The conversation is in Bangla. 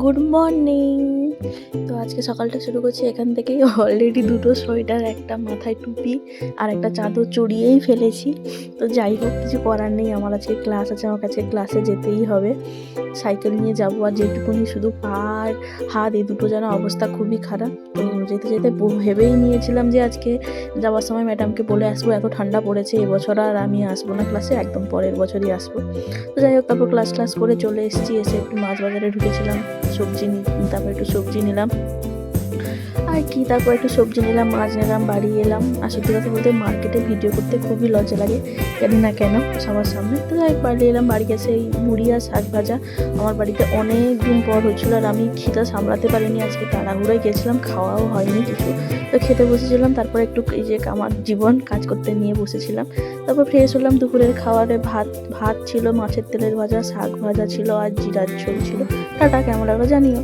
Good morning. তো আজকে সকালটা শুরু করছি এখান থেকেই। অলরেডি দুটো সোয়েটার, একটা মাথায় টুপি আর একটা চাদর চড়িয়েই ফেলেছি। তো যাই হোক, কিছু করার নেই, আমার আজকে ক্লাস আছে, আমার কাছে ক্লাসে যেতেই হবে। সাইকেল নিয়ে যাবো, আর যেটুকুনি শুধু পা আর হাত এই দুটো যেন অবস্থা খুবই খারাপ। তো যেতে যেতে ভেবেই নিয়েছিলাম যে আজকে যাওয়ার সময় ম্যাডামকে বলে আসবো, এত ঠান্ডা পড়েছে এবছর আর আমি আসবো না ক্লাসে, একদম পরের বছরই আসবো। তো যাই হোক, তারপর ক্লাস করে চলে এসেছি। এসে একটু মাছ বাজারে ঢুকেছিলাম, তারপর একটু সবজি নিলাম আর কি, তারপর একটু সবজি নিলাম, মাছ নিলাম, বাড়ি এলাম। আর সত্যি কথা বলতে মার্কেটে ভিডিও করতে খুবই লজ্জা লাগে, জানি না কেন, সবার সামনে। তো যাই হোক, বাড়ি এলাম, বাড়ি গেছে এই মুড়ি আর শাক ভাজা। আমার বাড়িতে অনেক দিন পর হচ্ছিলো, আর আমি খিদা সামলাতে পারিনি, আজকে তাড়াহুড়োয় গেছিলাম, খাওয়াও হয়নি কিছু। তো খেতে বসেছিলাম, তারপর একটু এই যে আমার জীবন কাজ করতে নিয়ে বসেছিলাম। তারপর ফ্রেশ হলাম, দুপুরের খাবারে ভাত ছিল, মাছের তেলের ভাজা, শাক ভাজা ছিল আর জিরার ঝোল ছিল। টাটা, কেমন লাগলো জানিও।